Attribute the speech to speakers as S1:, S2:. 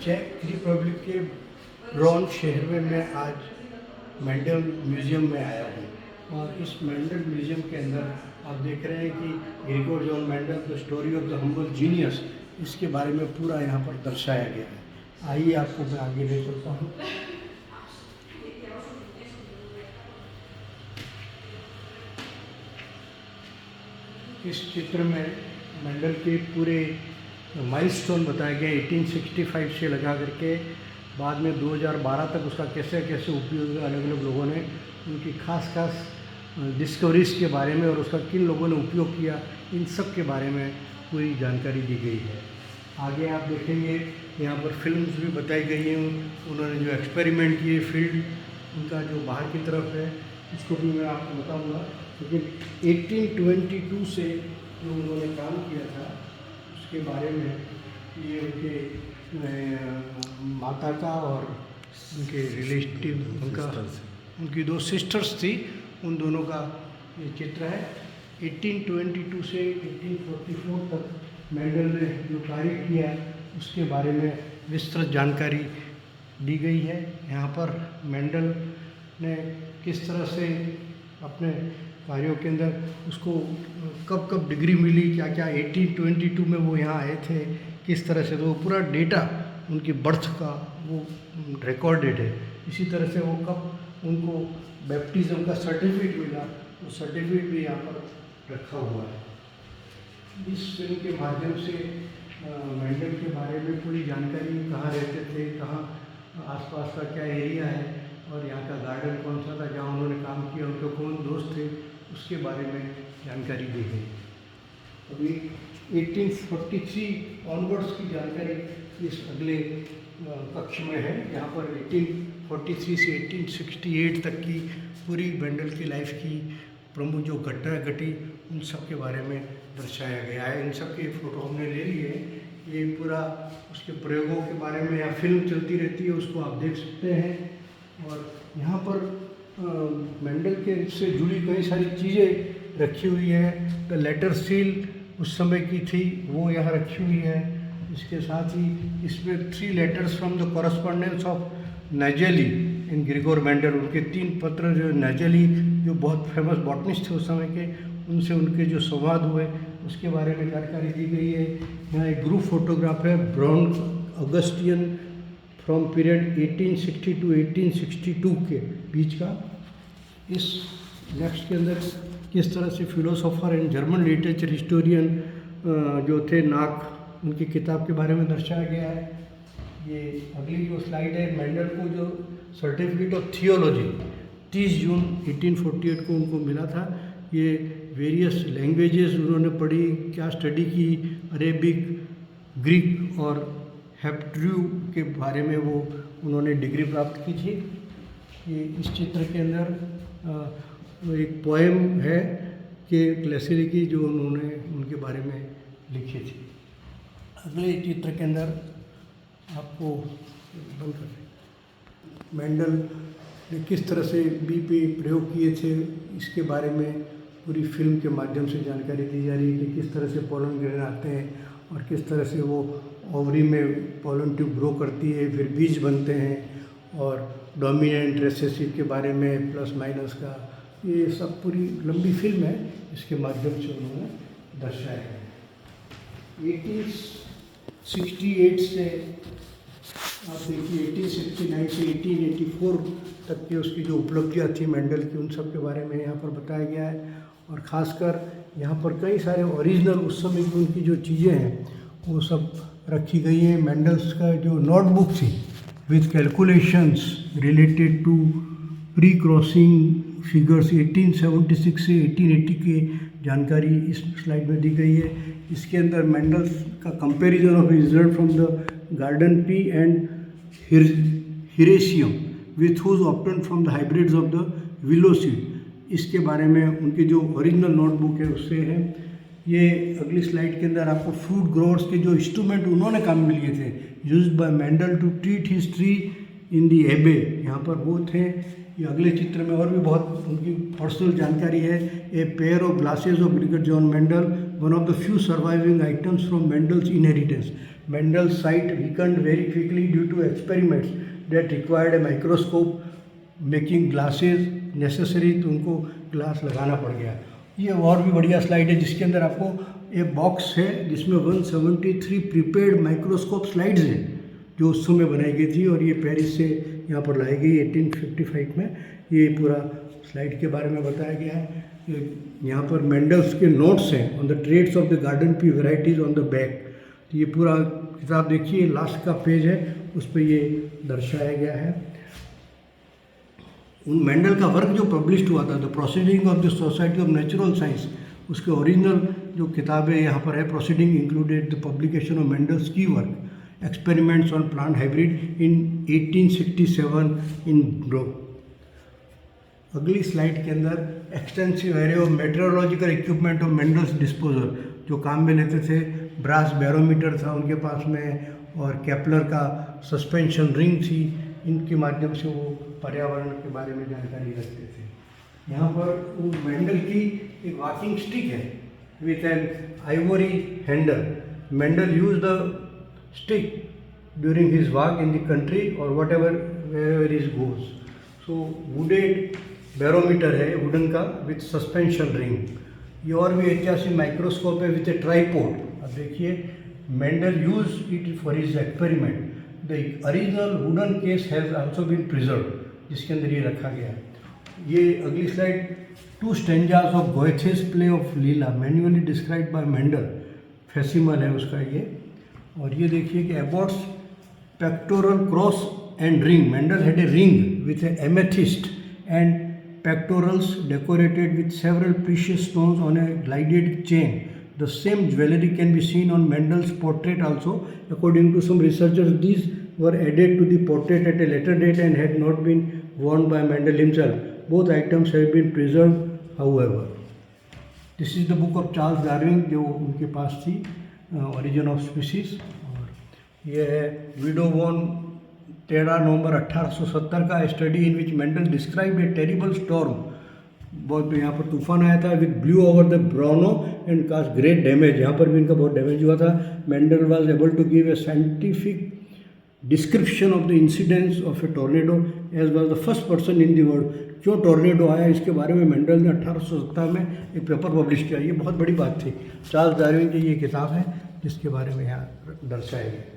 S1: Check Republic के bronze शहर में मैं आज मेंडल म्यूज़ियम में आया हूँ और इस मेंडल म्यूज़ियम के अंदर आप देख रहे हैं कि Grigor John Mendel the story of the humble genius, इसके बारे में पूरा यहाँ पर दर्शाया गया है। आइए आपको मैं आगे ले चलता हूँ। इस चित्र में मेंडल के पूरे माइलस्टोन बताए गए 1865 से लगा करके बाद में 2012 तक उसका कैसे कैसे उपयोग अलग अलग लोगों ने उनकी खास डिस्कवरीज़ के बारे में और उसका किन लोगों ने उपयोग किया, इन सब के बारे में पूरी जानकारी दी गई है। आगे आप देखेंगे यहाँ पर फिल्म्स भी बताई गई हैं, उन्होंने जो एक्सपेरिमेंट किए फील्ड उनका जो बाहर की तरफ है इसको भी मैं आपको बताऊँगा। लेकिन 1822 से जो उन्होंने काम किया था उसके बारे में, ये उनके माता का और उनके रिलेटिव उनकी दो सिस्टर्स थी, उन दोनों का ये चित्र है। 1822 से 1844 तक मेंडल ने जो कार्य किया उसके बारे में विस्तृत जानकारी दी गई है। यहाँ पर मेंडल ने किस तरह से अपने कार्यों के अंदर उसको कब कब डिग्री मिली, क्या क्या 1822 में वो यहाँ आए थे, किस तरह से, तो वो पूरा डेटा उनकी बर्थ का वो रिकॉर्डेड है। इसी तरह से वो कब उनको बैप्टिज्म का सर्टिफिकेट मिला, वो सर्टिफिकेट भी यहाँ पर रखा हुआ है। इस फिल्म के माध्यम से मेंडल के बारे में पूरी जानकारी, कहाँ रहते थे, कहाँ आसपास का क्या एरिया है और यहाँ का गार्डन कौन सा था जहाँ उन्होंने काम किया, उनके कौन दोस्त थे, उसके बारे में जानकारी दी गई। अभी 1843 ऑनवर्ड्स की जानकारी इस अगले कक्ष में है। यहाँ पर 1843 से 1868 तक की पूरी मेंडल की लाइफ की प्रमुख जो घटना घटी उन सब के बारे में दर्शाया गया है। इन सब की फ़ोटो हमने ले ली है। ये पूरा उसके प्रयोगों के बारे में यहाँ फिल्म चलती रहती है, उसको आप देख सकते हैं। और यहाँ पर मेंडल के से जुड़ी कई सारी चीज़ें रखी हुई है। द लेटर सील उस समय की थी, वो यहाँ रखी हुई है। इसके साथ ही इसमें 3 letters from the correspondence of Nageli in Gregor Mendel, उनके 3 पत्र जो नैजेली जो बहुत फेमस बॉटनिस्ट थे उस समय के, उनसे उनके जो संवाद हुए उसके बारे में जानकारी दी गई है। यहाँ एक ग्रुप फोटोग्राफ है ब्राउन अगस्टियन फ्रॉम पीरियड 1860 टू 1862 के बीच का। इस नेक्स्ट के अंदर किस तरह से philosopher and German literature historian जो थे नाक, उनकी किताब के बारे में दर्शाया गया है। ये अगली जो स्लाइड है, मेंडल को जो सर्टिफिकेट ऑफ थियोलॉजी 30 जून 1848 को उनको मिला था। ये वेरियस लैंग्वेजेस उन्होंने पढ़ी, क्या स्टडी की, अरेबिक, ग्रीक और हेब्रू के बारे में वो उन्होंने डिग्री प्राप्त की थी। ये इस चित्र के अंदर एक पोएम है कि क्लेसेरी की जो उन्होंने उनके बारे में लिखी थी। अगले चित्र के अंदर आपको बंद कर मेंडल ने किस तरह से बी पे प्रयोग किए थे इसके बारे में पूरी फिल्म के माध्यम से जानकारी दी जा रही है कि किस तरह से पोलन ग्रेन आते हैं और किस तरह से वो ओवरी में पोलन ट्यूब ग्रो करती है, फिर बीज बनते हैं, और डोमिनेंट रिसेसिव के बारे में प्लस माइनस का, ये सब पूरी लंबी फिल्म है, इसके माध्यम से उन्होंने दर्शाया है। 1868 से आप देखिए 1869 से 1884 तक की उसकी जो उपलब्धियाँ थी मेंडल की, उन सब के बारे में यहाँ पर बताया गया है। और ख़ासकर यहाँ पर कई सारे ओरिजिनल उस समय की उनकी जो चीज़ें हैं वो सब रखी गई हैं। मेंडल्स का जो नोटबुक थी with calculations related to pre crossing figures 1876 से 1880 के जानकारी इस स्लाइड में दी गई है। इसके अंदर मेंडल्स का comparison of result from the garden pea and Hieracium with whose obtain from the hybrids of the willow seed, इसके बारे में उनकी जो ओरिजिनल नोटबुक है उससे है। ये अगली स्लाइड के अंदर आपको फ्रूट ग्रोवर्स के जो इंस्ट्रूमेंट उन्होंने काम में लिए थे used by Mendel to treat his tree in the abbey, यहाँ पर वो थे। ये अगले चित्र में और भी बहुत उनकी पर्सनल जानकारी है। A pair of glasses of Grigor John Mendel one of the few surviving items from Mendel's inheritance. Mendel's sight weakened very quickly due to experiments that required a microscope, making glasses necessary, तो उनको glass लगाना पड़ गया। ये और भी बढ़िया slide है जिसके अंदर आपको एक बॉक्स है जिसमें 173 प्रीपेड माइक्रोस्कोप स्लाइड्स हैं जो उस समय बनाई गई थी और ये पेरिस से यहाँ पर लाई गई 1855 में। ये पूरा स्लाइड के बारे में बताया गया है। यहाँ पर मेंडल्स के नोट्स हैं on the traits of the garden pea varieties on the back. तो ये पूरा किताब देखिए, लास्ट का पेज है, उस पर ये दर्शाया गया है। उन मेंडल का वर्क जो पब्लिश्ड हुआ था, the proceeding of the society of natural science, उसके ओरिजिनल जो किताबें यहाँ पर है, proceeding included the publication of Mendel's की work experiments on plant hybrid in 1867 in Brno. अगली स्लाइड के अंदर extensive area of meteorological equipment of Mendel's disposal, जो काम में लेते थे। ब्रास बैरोमीटर था उनके पास में और केपलर का सस्पेंशन रिंग थी, इनके माध्यम से वो पर्यावरण के बारे में जानकारी रखते थे। यहाँ पर मेंडल की एक वॉकिंग स्टिक है with an ivory handle. Mendel use the stick during his walk in the country और whatever wherever is goes. So wooded barometer है वुडन का विथ सस्पेंशन रिंग। ये और भी ऐतिहासिक माइक्रोस्कोप है विथ ए ट्राईपोड। अब देखिए, Mendel use it for his experiment. The original wooden case has also been preserve, जिसके अंदर ये रखा गया है। ये अगली slide, 2 stanzas of Goethe's play of Lila manually described by Mendel, facsimile है उसका ये। और ये देखिए कि abbot's pectoral cross and ring. Mendel had a ring with a amethyst and pectorals decorated with several precious stones on a gilded chain. The same jewelry can be seen on Mendel's portrait also. According to some researchers, these were added to the portrait at a later date and had not been worn by Mendel himself. Both items have been preserved, however. This is the book of Charles Darwin जो उनके पास थी, Origin of Species। और ये है window von 13 नवंबर 1870 का study in which Mendel describe a terrible storm. बहुत यहाँ पर तूफान आया था with blue over the Brno and cast great damage. यहाँ पर भी इनका बहुत डैमेज हुआ था। Mendel was able to give a scientific description of the incidents of a tornado as was the first person in the world. क्यों tornado आया इसके बारे में मेंडल ने 1870 में एक पेपर पब्लिश किया। ये बहुत बड़ी बात थी। चार्ल्स डार्विन की ये किताब है जिसके बारे में यहाँ दर्शाया गया।